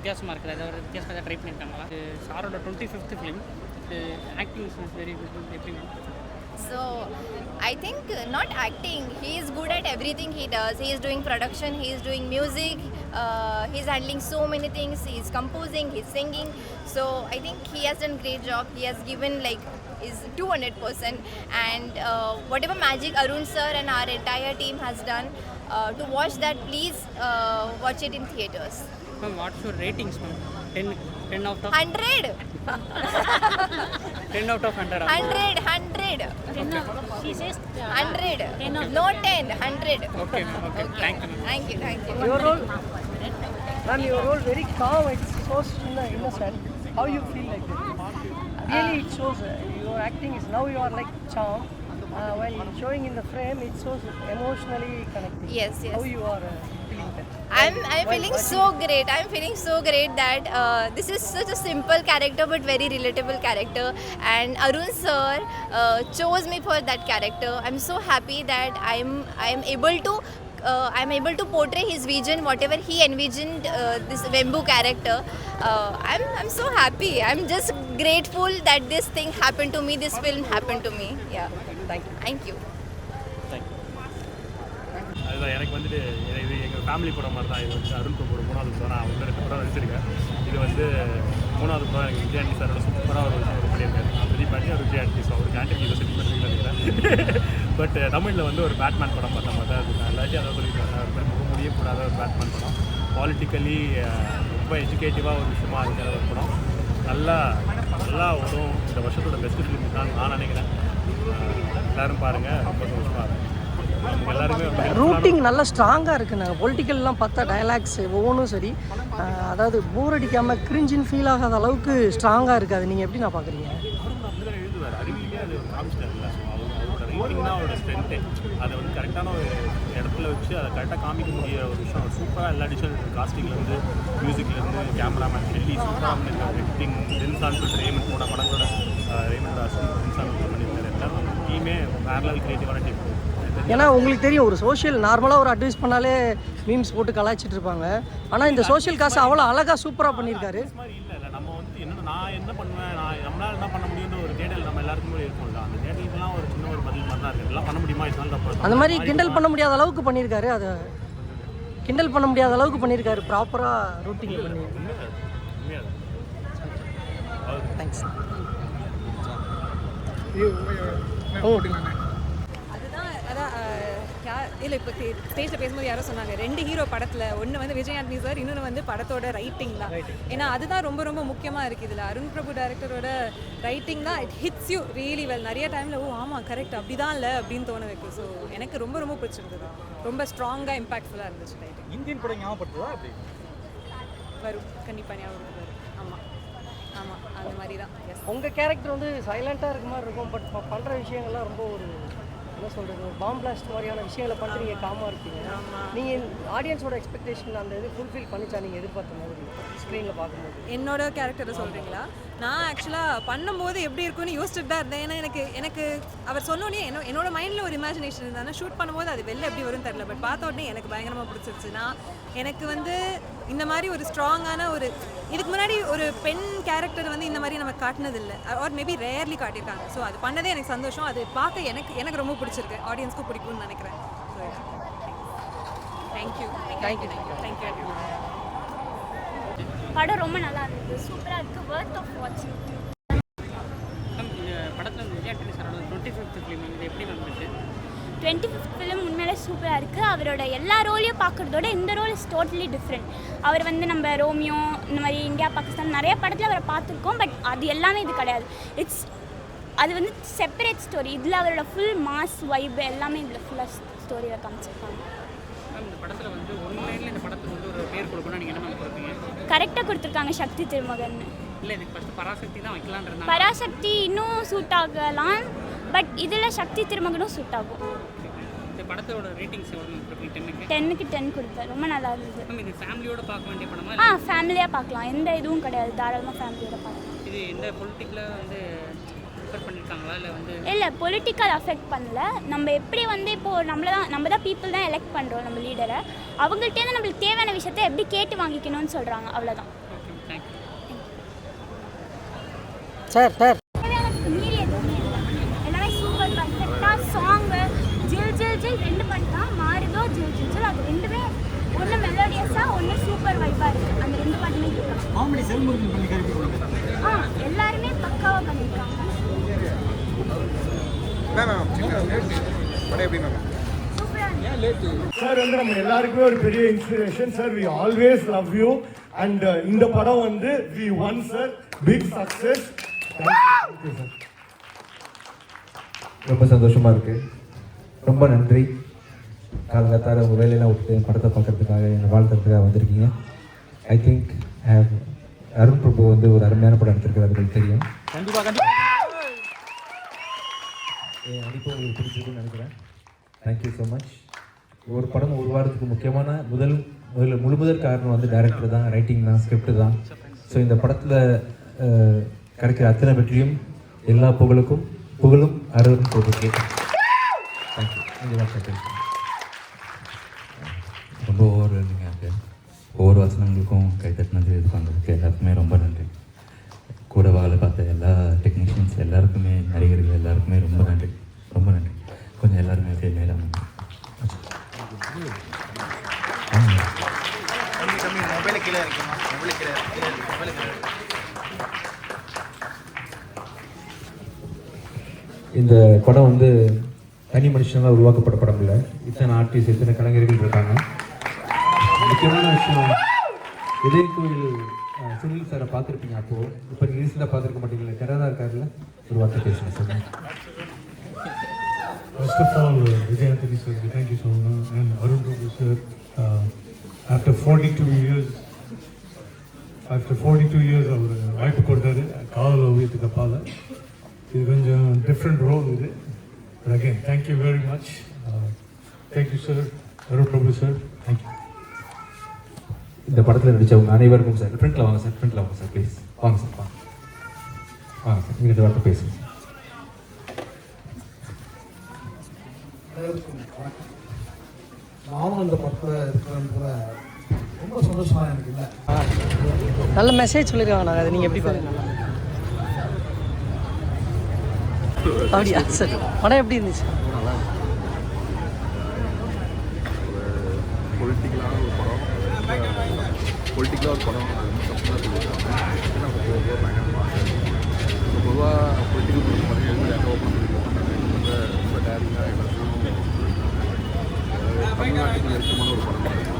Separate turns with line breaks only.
வித்தியாசமாக இருக்குது. அதை ஒரு வித்தியாசமாக ட்ரை பண்ணியிருக்காங்களா? சாரோட 25th film, acting is very good. எப்படி?
So I think not acting, he is good at everything he does. He is doing production, he is doing music, he is handling so many things, he is composing, he is singing. So I think he has done great job. He has given like is 200%, and whatever magic Arun sir and our entire team has done, to watch that, please watch it in theaters.
Ma'am, what's your ratings, ma'am? 10 out of
100.
10 out of 100.
100.
She says
100. No 10. 100.
Okay, ma'am. Okay. Thank you, ma'am.
Thank you.
Your role, ma'am, your role very calm. It's so innocent. How you feel like that? Really, it shows your acting is now you are like charm. While showing in the frame, it shows emotionally connected.
Yes.
How you are feeling that?
I'm feeling so great. I'm feeling so great that this is such a simple character but very relatable character, and Arun sir chose me for that character. I'm so happy that I'm able to portray his vision, whatever he envisioned this Vembu character. I'm so happy. I'm just grateful that this thing happened to me. This film happened to me. Yeah. Thank you.
அதுதான் எனக்கு வந்துட்டு இது எங்கள் family படம் மாதிரி தான். இது வந்து அருண் பிரபு 3வது படம். நான் வந்து 2 படம் நடிச்சிருக்கேன். இது வந்து 3வது படம். எனக்கு விஜய் ஆண்டி சாரோட சூப்பராக ஒரு விஷயம் பண்ணியிருக்காரு. பிரதீப் ஆண்டி அவர் விஜய் ஆண்டி. ஸோ அவருக்கு ஆண்டிக்கு இதை செட் பண்ணுறீங்கன்னு நினைக்கிறேன். பட் தமிழில் வந்து ஒரு பேட்மேன் படம் பார்த்த மாதிரி தான் இருக்குது. எல்லாத்தையும் அதை சொல்லியிருக்காங்க. முக முடியக்கூடாத ஒரு பேட்மேன் படம். பாலிட்டிக்கலி ரொம்ப எஜுகேட்டிவாக ஒரு விஷயமா இருக்கிற ஒரு படம். நல்லா வரும். இந்த வருஷத்தோட பெஸ்ட் ஃபிலிம் தான் நான் நினைக்கிறேன். எல்லோரும் பாருங்கள். ரொம்ப சந்தோஷமாக இருக்கும்.
ரூட்டிங் நல்லா ஸ்ட்ராங்காக இருக்குண்ணா. பொலிட்டிக்கல்லாம் பார்த்தா டயலாக்ஸ் ஒவ்வொன்றும் சரி, அதாவது போர் அடிக்காமல் கிரிஞ்சின்னு ஃபீல் ஆகாத அளவுக்கு ஸ்ட்ராங்காக இருக்குது. அது நீங்கள் எப்படி நான் பார்க்குறீங்க?
அப்படிதான் எழுதுவார். அறிவியலே அது ஒரு காமிச்சிட்டார்ல. ஸோ அவரோட ரைட்டிங் தான் அவரோட ஸ்ட்ரென்த்து. அதை வந்து கரெக்டான ஒரு இடத்துல வச்சு அதை கரெக்டாக காமிக்க முடிய ஒரு விஷயம். சூப்பராக எல்லா டிஷன் காஸ்டிங்லேருந்து மியூசிக்லேருந்து கேமராமேன் டெல்லி சூப்பராக பண்ணியிருக்காரு. எடிட்டிங் டென்சான் சொல்லிட்டு ரேமன் போன படங்களோட ரேமன் ராசன் டென்சான் பண்ணியிருக்காரு. எல்லாரும் டீமே பேரலல் கிரியேட்டிவான டீம்.
ஏன்னா உங்களுக்கு தெரியும், ஒரு சோஷியல் நார்மலாக ஒரு அட்வைஸ் பண்ணாலே மீம்ஸ் போட்டு கலாய்ச்சிட்டு இருப்பாங்க. ஆனால் இந்த சோஷியல் காசு அவ்வளோ அழகாக சூப்பராக பண்ணியிருக்காரு.
மாதிரி இல்லை நம்ம வந்து நான் என்ன பண்ணுவேன், நம்மளால் என்ன பண்ண முடியுன்ற ஒரு தேடல் நம்ம எல்லாருக்குமே இருக்கும்ல. அந்த தேடலுக்குலாம் ஒரு சின்ன ஒரு பதில் மாதிரி தான் இருக்குது. எல்லாம் பண்ண முடியுமா இதனால
அந்த மாதிரி கிண்டல் பண்ண முடியாத அளவுக்கு பண்ணியிருக்காரு. அதை கிண்டல் பண்ண முடியாத அளவுக்கு பண்ணியிருக்காரு. ப்ராப்பராக ரூட்டிங் பண்ணி. தேங்க்ஸ்.
இல்லை இப்போ ஸ்டேஜில் பேசும்போது யாரோ சொன்னாங்க 2 ஹீரோ படத்தில், ஒன்று வந்து விஜய் ஆண்டனி சார், இன்னொன்று வந்து படத்தோட ரைட்டிங் தான். ஏன்னா அதுதான் ரொம்ப ரொம்ப முக்கியமாக இருக்குது இதில். அருண் பிரபு டைரக்டரோட ரைட்டிங் தான் it hits you really well. நிறைய டைமில் ஆமாம் கரெக்ட் அப்படி தான் இல்லை அப்படின்னு தோண வைக்கும். ஸோ எனக்கு ரொம்ப ரொம்ப பிடிச்சிருந்தது. ரொம்ப ஸ்ட்ராங்காக இம்பாக்ட்ஃபுல்லாக இருந்துச்சு ரைட்டிங்.
இந்தியன் படம் ஞாபகப்படுத்துதா? அப்படி
வரும், கண்டிப்பாக ஞாபகம் வரும். ஆமாம் அந்த மாதிரி தான். எஸ்,
உங்கள் கேரக்டர் வந்து சைலண்ட்டாக இருக்க மாதிரி இருக்கும். பட் பண்ணுற விஷயங்கள்லாம் ரொம்ப ஒரு என்ன சொல்கிறது, ஒரு பாம் பிளாஸ்ட் மாதிரியான விஷயங்களை பண்ணிட்டு நீங்கள் காமாக இருப்பீங்க. நீங்கள் ஆடியன்ஸோட எக்ஸ்பெக்டேஷன் அந்த இது ஃபுல்ஃபில் பண்ணிச்சா நீங்கள் எதிர்பார்த்த மாதிரி ஸ்க்ரீனில் பார்க்கும்போது?
என்னோட கேரக்டரை சொல்கிறீங்களா? நான் ஆக்சுவலாக பண்ணும்போது எப்படி இருக்குன்னு யோசிச்சுட்டு தான் இருந்தேன். ஏன்னா எனக்கு அவர் சொன்னோடனே என்னோட மைண்டில் ஒரு இமேஜினேஷன் இருந்தால் ஷூட் பண்ணும்போது அது வெளில எப்படி வரும்னு தெரில. பட் பார்த்த உடனே எனக்கு பயங்கரமாக பிடிச்சிருச்சு. எனக்கு வந்து இந்த மாதிரி ஒரு ஸ்ட்ராங்கான ஒரு இதுக்கு முன்னாடி ஒரு பெண் கேரக்டர் வந்து இந்த மாதிரி நம்ம காட்டினதில்லை. ஆர் மேபி ரேர்லி காட்டியிருக்காங்க. ஸோ அது பண்ணதே எனக்கு சந்தோஷம். அது பார்க்க எனக்கு ரொம்ப பிடிச்சிருக்கு. ஆடியன்ஸ்க்கும் பிடிக்கும்னு நினைக்கிறேன். தேங்க்யூ.
படம் ரொம்ப நல்லா இருந்தது, சூப்பராக இருக்குது, வர்த் ஆஃப் வாட்சிங்.
இந்த படத்தில் விஜய் ஆண்டனி சாரோட 25th ஃபிலிம் இது எப்படி வந்துச்சு?
25th ஃபிலிம் உண்மையிலே சூப்பராக இருக்குது. அவரோட எல்லா ரோலையும் பார்க்குறதோட இந்த ரோல் இஸ் டோட்டலி டிஃப்ரெண்ட். அவர் வந்து நம்ம ரோமியோ இந்த மாதிரி இந்தியா பாகிஸ்தான் நிறைய படத்தில் அவரை பார்த்துருக்கோம். பட் அது எல்லாமே இது கிடையாது. அது வந்து செப்பரேட் ஸ்டோரி. இதில் அவரோட ஃபுல் மாஸ் வைப் எல்லாமே இதில் ஃபுல்லாக ஸ்டோரியில் காமிச்சிருக்காங்க.
இந்த படத்தில் வந்து ஒரு லைனில் இந்த படத்துக்கு வந்து ஒரு பேர் கொடுக்கணும், நீங்கள் என்ன கொடுப்பீங்க?
கரெக்டாக கொடுத்துருக்காங்க, சக்தி திருமகன்.
இல்லை இதுக்கு ஃபஸ்ட்டு பராசக்தி தான் வைக்கலான்னு.
பராசக்தி இன்னும் சூட் ஆகலாம், பட் இதில் சக்தி திருமகனும் சூட் ஆகும்.
இந்த படத்தோட ரேட்டிங்ஸ் எவ்வளோ?
10க்கு 10 கொடுப்பேன். ரொம்ப நல்லா இருந்தது.
இது ஃபேமிலியோட பார்க்க வேண்டிய படமா?
ஃபேமிலியாக பார்க்கலாம். எந்த இதுவும் கிடையாது, தாராளமாக ஃபேமிலியோட பார்க்கலாம்.
இது எந்த பொலிட்டிக்கில் வந்து பண்ணியிருக்காங்களா இல்லை வந்து?
இல்லை, பொலிட்டிக்கல் அஃபெக்ட் பண்ணல. நம்ம எப்படி வந்து இப்போது நம்ம தான் பீப்புள் தான் எலெக்ட் பண்ணுறோம் நம்ம லீடரை. அவங்கள்ட்டேருந்து நம்மளுக்கு தேவையான விஷயத்த எப்படி கேட்டு வாங்கிக்கணும்னு சொல்கிறாங்க, அவ்வளோதான்.
தேங்க்யூ.
சார்
மீறி எதுவுமே இல்லை, எல்லாமே சூப்பர் பர்ஃபெக்டாக சாங்கு ஜில் ஜில் ஜில் 2 பாட்டு தான் மாறுதோ ஜில் ஜில் ஜில், அது ரெண்டுமே ஒன்று மெலோடியஸாக ஒன்று சூப்பர் வைப்பாக இருக்குது. அந்த 2 பாட்டுமே கேட்கலாம்.
காமெடி செல்முருகன் பண்ணி
எல்லாருமே பக்காவாக பண்ணியிருக்காங்க.
சார் வந்து நம்ம எல்லாருக்குமே ஒரு பெரிய inspiration sir. We always love you and இந்த படம் வந்து we won sir big success.
ரொம்ப சந்தோஷமாக இருக்குது. ரொம்ப நன்றி. காலகத்தார உங்கள் வேலையெல்லாம் விட்டு படத்தை பார்க்கறதுக்காக என்னை வாழ்த்துறதுக்காக வந்திருக்கீங்க. ஐ திங்க் அருண் பிரபு வந்து ஒரு அருமையான படம் எடுத்திருக்கிறார், உங்களுக்கு தெரியும். என் நடிப்பு உங்களுக்கு பிடிச்சிருக்குன்னு நினைக்கிறேன். Thank you so much. ஒரு படம் உருவாகிறதுக்கு முக்கியமான முதல் காரணம் வந்து டைரக்டர் தான், ரைட்டிங் தான், ஸ்கிரிப்ட் தான். ஸோ இந்த படத்தில் கிடைக்கிற அத்தனை வெற்றியும் எல்லா புகழும் அருண் பிரபுக்கு. தேங்க்யூ.
ரொம்ப ஓவர்வெல்மிங்காக இருக்குது. ஒவ்வொரு வசனங்களுக்கும் கைத்தட்டினது இது பண்ணுறதுக்கு எல்லாருக்குமே ரொம்ப நன்றி. கூட வேலை பார்த்த எல்லா டெக்னீஷியன்ஸ் எல்லாருக்குமே, நடிகர்கள் எல்லாருக்குமே ரொம்ப நன்றி. கொஞ்சம் எல்லாருமே மேலே
இந்த படம் வந்து தனி மனுஷனாக உருவாக்கப்பட்ட படம் இல்லை. இத்தனை ஆர்டிஸ்ட், இத்தனை கலைஞர்கள் இருக்காங்க. முக்கியமான விஷயம், இதய கோயில் சுனில் சாரை பார்த்துருப்பீங்க. அப்போது இப்போ நீங்கள் ரீசெண்டாக பார்த்துருக்க மாட்டீங்களா? கரதா இருக்காருல்ல, ஒரு வார்த்தை பேசுகிறேன் sir.
First of all, Vijay Anthony sir, thank you so much, and Arun Prabhu sir. After 42 years, அவர் வாய்ப்பு கொடுத்தாரு காதல் ஓவியத்துக்கு அப்பால். இது கொஞ்சம் டிஃப்ரெண்ட் ரோல் இது. But again, thank you very much. Thank you sir, Arun Prabhu sir. Thank you.
இந்த படத்தில் நடித்தவங்க அனைவருக்கும் சார், ஃப்ரெண்டில் வாங்க சார், ஃப்ரெண்டில் வாங்க சார், ப்ளீஸ் வாங்க சார், வாங்க சார், நீங்கள் இந்த வார்த்தை பேசுங்க.
நானும் இந்த படத்தில் இருக்கிற ரொம்ப சந்தோஷமாக எனக்கு இல்லை.
நல்ல மெசேஜ் சொல்லியிருக்காங்க. நாங்கள் அதை நீங்கள் எப்படி பாருங்க? அப்படியா சார்? படம் எப்படி இருந்துச்சு?
பொலிட்டிக்கலான ஒரு படம் பொதுவாக பொலிட்டிக்கல் படங்கள் ஓப்பன் ரொம்ப டேரிங்காக எல்லாத்தையும் தமிழ்நாட்டுக்கு நெருக்கமான ஒரு படம்.